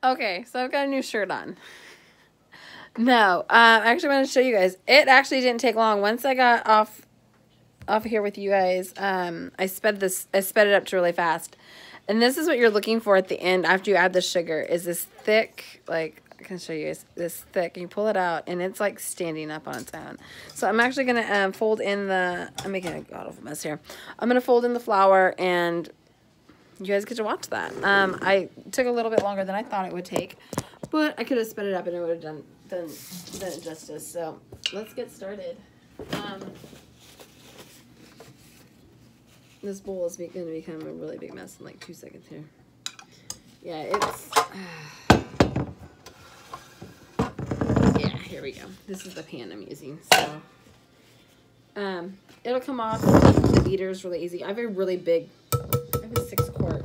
Okay, so I've got a new shirt on. No, I actually want to show you guys. It actually didn't take long. Once I got off here with you guys, I sped it up to really fast. And this is what you're looking for at the end after you add the sugar, is this thick, like, I can show you guys, this thick. You pull it out, and it's like standing up on its own. So I'm actually going to fold in the, I'm making a god-awful mess here. I'm going to fold in the flour, and you guys get to watch that. I took a little bit longer than I thought it would take, but I could have sped it up and it would have done it justice. So let's get started. This bowl is going to become a really big mess in like 2 seconds here. Yeah, it's... yeah, here we go. This is the pan I'm using. So it'll come off the beaters really easy. I have a really big... I have a 6-quart.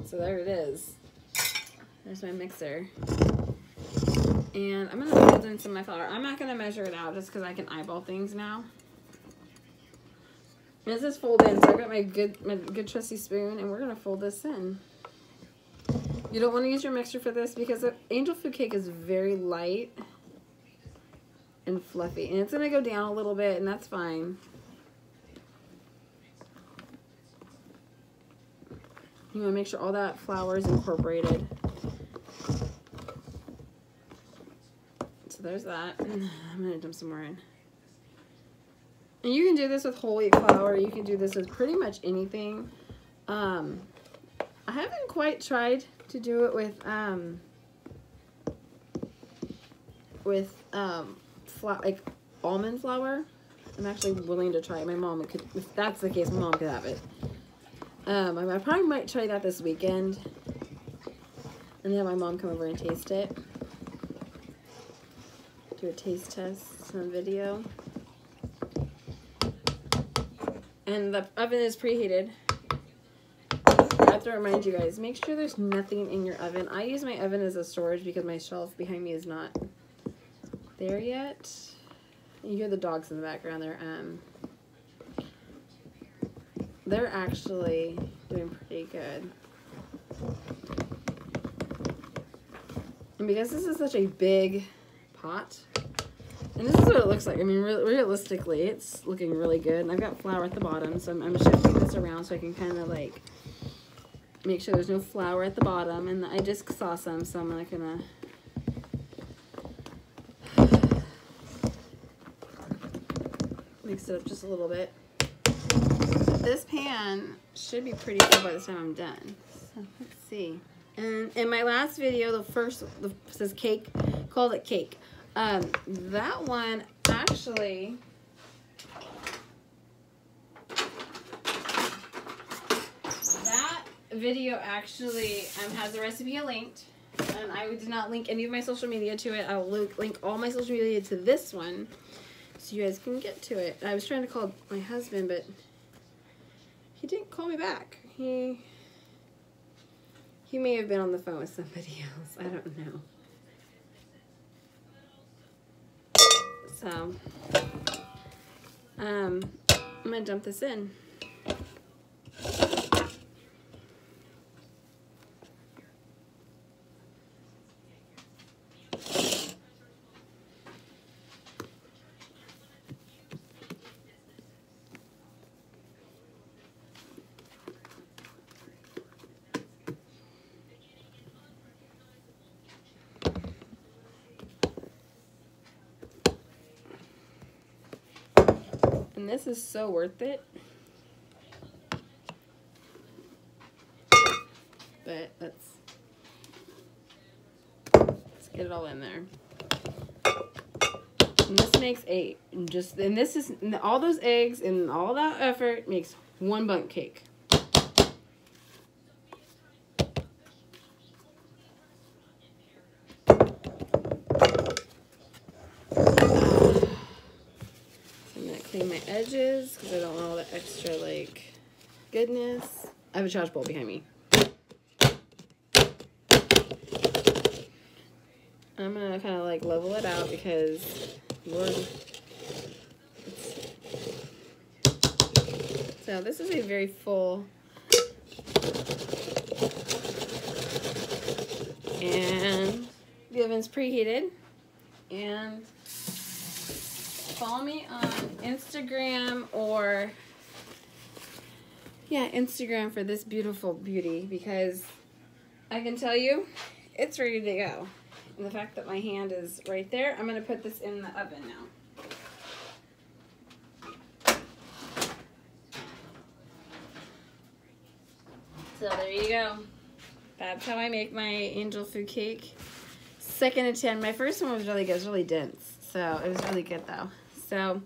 So there it is. There's my mixer. And I'm going to fold in some of my flour. I'm not going to measure it out just because I can eyeball things now. This is fold in. So I've got my good trusty spoon, and we're going to fold this in. You don't want to use your mixer for this because angel food cake is very light and fluffy. And it's going to go down a little bit, and that's fine. You want to make sure all that flour is incorporated. So there's that. I'm going to dump some more in. And you can do this with whole wheat flour. You can do this with pretty much anything. I haven't quite tried to do it with like almond flour. I'm actually willing to try it. My mom could, if that's the case, my mom could have it. I probably might try that this weekend and have my mom come over and taste it. Do a taste test on video. And the oven is preheated. I have to remind you guys, make sure there's nothing in your oven. I use my oven as a storage because my shelf behind me is not there yet. You hear the dogs in the background. They're actually doing pretty good. And because this is such a big pot, and this is what it looks like. I mean, realistically, it's looking really good. And I've got flour at the bottom, so I'm shifting this around so I can kind of like make sure there's no flour at the bottom. And I just saw some, so I'm not gonna. Mix it up just a little bit. This pan should be pretty full by the time I'm done. So let's see. And in my last video, the says cake, called it cake. That one actually, that video actually has the recipe linked, and I did not link any of my social media to it. I'll link all my social media to this one, so you guys can get to it. I was trying to call my husband, but he didn't call me back. He may have been on the phone with somebody else. I don't know. So, I'm going to dump this in. And this is so worth it. But let's get it all in there. And this makes all those eggs and all that effort makes one bundt cake. My edges because I don't want all the extra like goodness. I have a trash bowl behind me. I'm gonna kind of like level it out because so this is a very full oven's preheated. And follow me on Instagram or, yeah, Instagram for this beautiful beauty, because I can tell you it's ready to go. And the fact that my hand is right there, I'm going to put this in the oven now. So there you go. That's how I make my angel food cake. Second attempt. My first one was really good. It was really dense. So it was really good though. So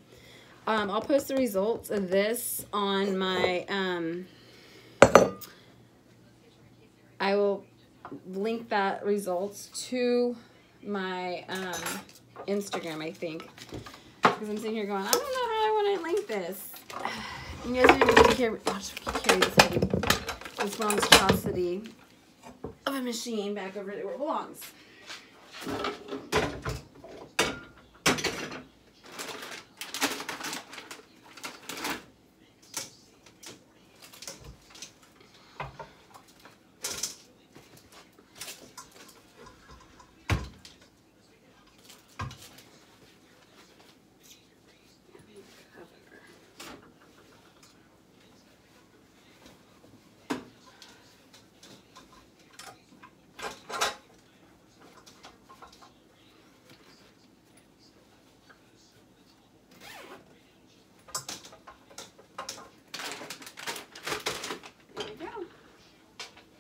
I'll post the results of this on my, I will link that results to my Instagram, I think. Because I'm sitting here going, I don't know how I want to link this. You guys need to carry this monstrosity of a machine back over to where it belongs.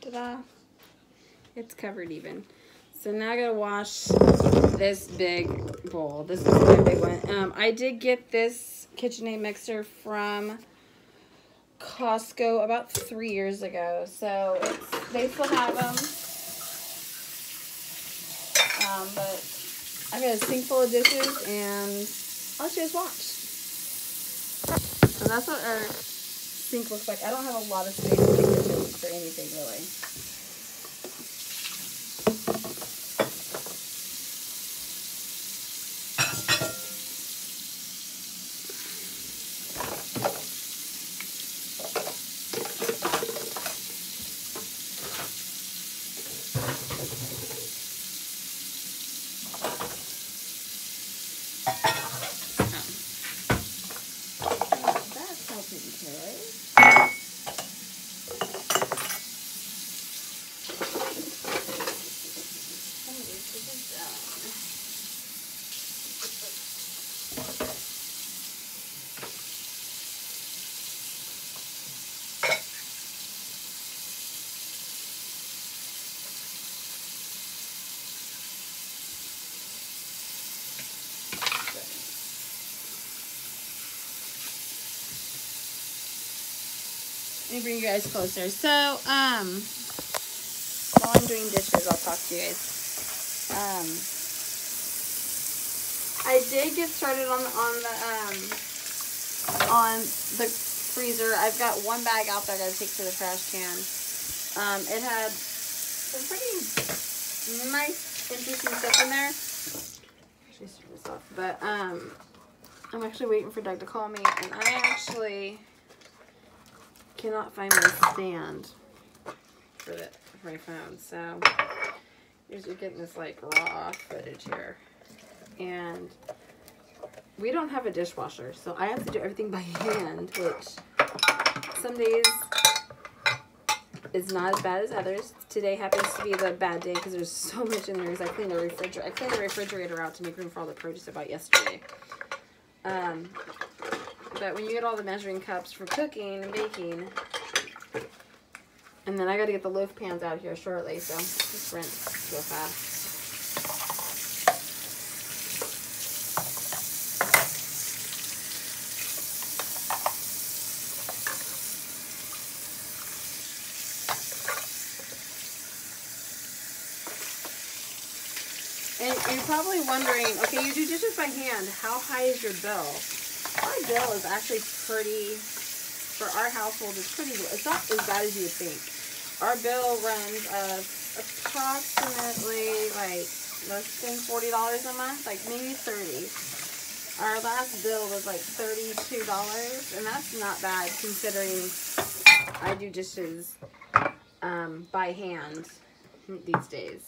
Ta-da. It's covered even. So now I gotta wash this big bowl. This is my big one. I did get this KitchenAid mixer from Costco about 3 years ago. So they still have them. But I got a sink full of dishes and I'll let you guys watch. So that's what our sink looks like. I don't have a lot of space in the kitchen for anything really. Let me bring you guys closer. So, while I'm doing dishes, I'll talk to you guys. I did get started on the freezer. I've got one bag out there I gotta take to the trash can. It had some pretty nice, interesting stuff in there. Actually, turn this off. But I'm actually waiting for Doug to call me, and I actually cannot find my stand for my phone, so you're getting this like raw footage here, and we don't have a dishwasher, so I have to do everything by hand, which some days is not as bad as others. Today happens to be the bad day because there's so much in there. Because I cleaned the refrigerator out to make room for all the produce I bought yesterday. But when you get all the measuring cups for cooking and baking, and then I got to get the loaf pans out here shortly, so just rinse real fast. And you're probably wondering, okay, you do dishes by hand, how high is your bill? Our bill is actually pretty, for our household, it's pretty, it's not as bad as you would think. Our bill runs approximately like less than $40 a month, like maybe 30. Our last bill was like $32, and that's not bad considering I do dishes by hand these days.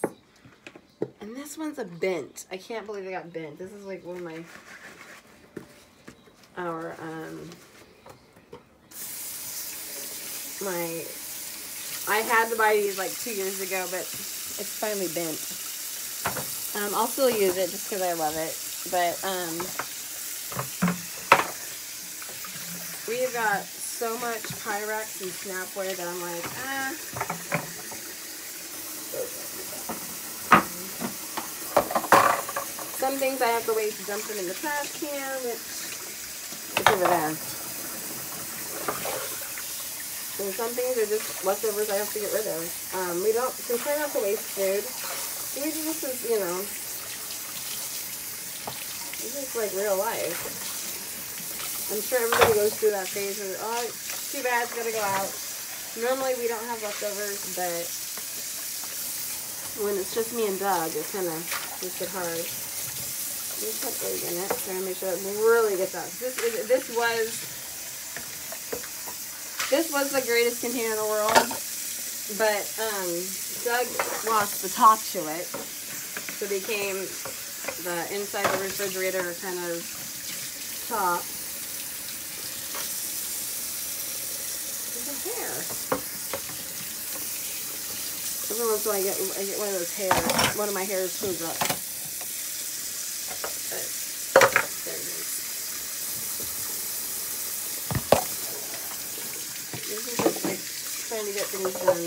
And this one's a bent. I can't believe it got bent. This is like one of my, I had to buy these like 2 years ago, but it's finally bent. I'll still use it just because I love it. But, we've got so much Pyrex and Snapware that I'm like, Some things I have to wait to dump them in the trash can, which is over there. And some things are just leftovers I have to get rid of. We try not to waste food. This is, you know, this is like real life. I'm sure everybody goes through that phase where, oh, it's too bad, it's gotta go out. Normally we don't have leftovers, but when it's just me and Doug, it kind of makes it hard. Just put egg in it, trying to make sure it really gets out. This was the greatest container in the world, but Doug lost the top to it, so it became the inside the refrigerator kind of top. There's a hair. Every once in a while I get one of those hairs. One of my hairs shows up. But there it is. This is just like trying to get things done.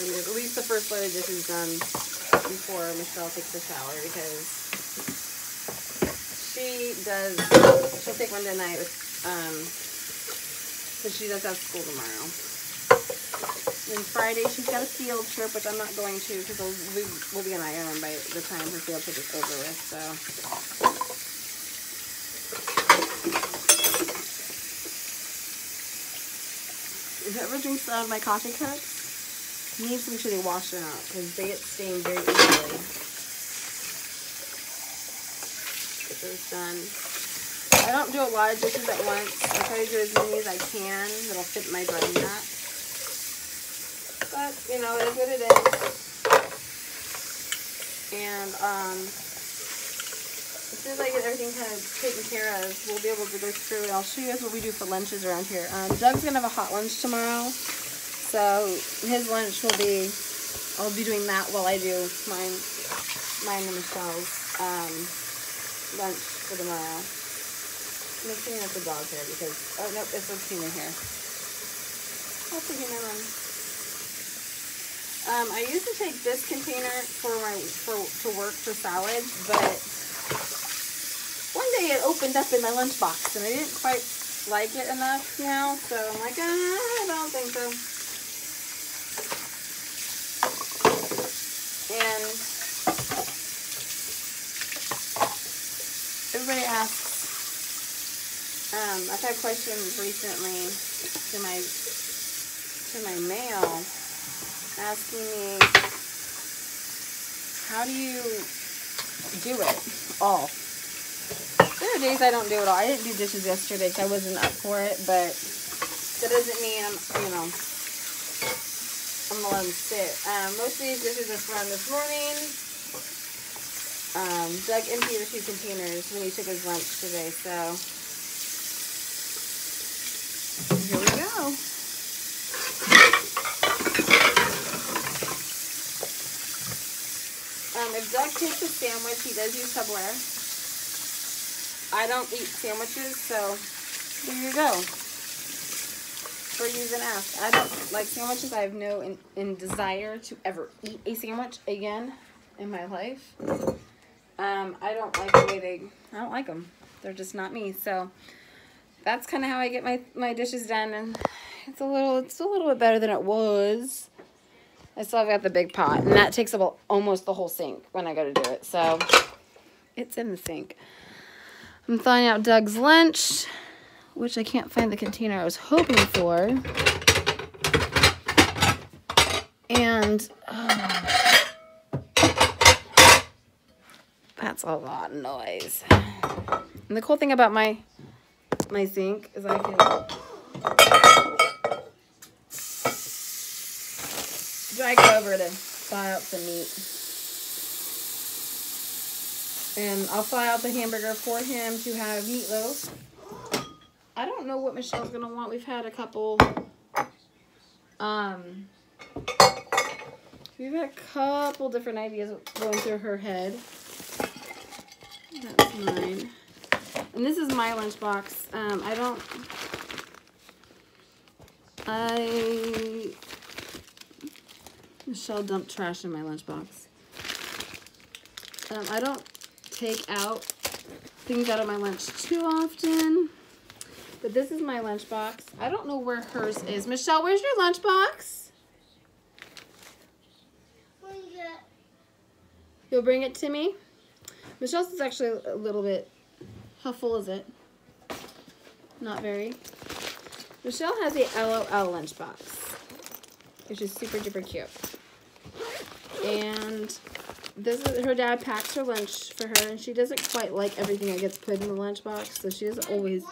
At least the first load of dishes done before Michelle takes a shower, because she'll take one tonight because she does have school tomorrow. And Friday she's got a field trip, which I'm not going to because we'll be on our own by the time her field trip is over with. So whoever drinks out of my coffee cups needs to make sure they wash them out because they get stained very easily. Get those done. I don't do a lot of dishes at once. I try to do as many as I can that'll fit my drying mat. But, you know, it is what it is. And, as soon as I get everything kind of taken care of, we'll be able to go through it. I'll show you guys what we do for lunches around here. Doug's going to have a hot lunch tomorrow. So, his lunch will be, I'll be doing that while I do mine and Michelle's, lunch for tomorrow. I'm going to clean up the dog hair because, oh, nope, it's a human hair. That's a human one. I used to take this container to work for salads, but one day it opened up in my lunchbox and I didn't quite like it enough now, so I'm like, I don't think so. And everybody asks, I've had questions recently to my mail asking me, how do you do it all? There are days I don't do it all. I didn't do dishes yesterday because I wasn't up for it, but that doesn't mean I'm gonna let them sit. Most of these dishes are from this morning. Doug emptied a few containers when he took his lunch today, so here we go. If Doug takes a sandwich, he does use Tupperware. I don't eat sandwiches, so there you go. For use and ask. I don't like sandwiches. I have no desire to ever eat a sandwich again in my life. I don't like the way I don't like them. They're just not me. So that's kind of how I get my dishes done, and it's a little bit better than it was. I still have got the big pot, and that takes up almost the whole sink when I go to do it. So it's in the sink. I'm thawing out Doug's lunch, which I can't find the container I was hoping for. And that's a lot of noise. And the cool thing about my sink is I can drag it over to thaw out some meat. And I'll fly out the hamburger for him to have meatloaf. I don't know what Michelle's going to want. We've had a couple, different ideas going through her head. That's mine. And this is my lunchbox. Michelle dumped trash in my lunchbox. I don't take out things out of my lunch too often. But this is my lunchbox. I don't know where hers is. Michelle, where's your lunchbox? You'll bring it to me? Michelle's is actually a little bit... How full is it? Not very. Michelle has a LOL lunchbox, which is super duper cute. And this is her dad packs her lunch for her, and she doesn't quite like everything that gets put in the lunchbox, so she doesn't always.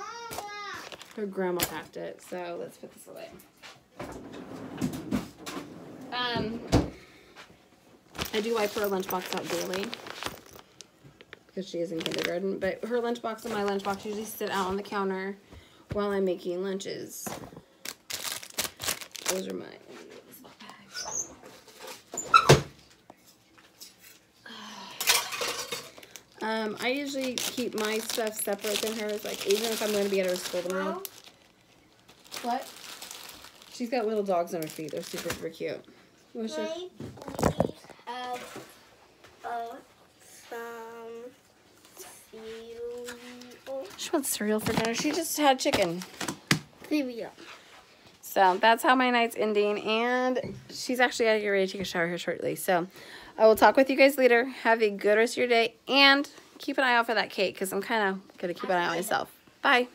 Her grandma packed it, so let's put this away. I do wipe her lunchbox out daily because she is in kindergarten, but her lunchbox and my lunchbox usually sit out on the counter while I'm making lunches. Those are mine. I usually keep my stuff separate than hers, like even if I'm going to be at her school tomorrow. What? She's got little dogs on her feet. They're super, super cute. What's your... We have some cereal. She wants cereal for dinner. She just had chicken. Cereal. So that's how my night's ending, and she's actually got to get ready to take a shower here shortly. So I will talk with you guys later. Have a good rest of your day, and keep an eye out for that cake because I'm kind of going to keep an eye on myself. Bye.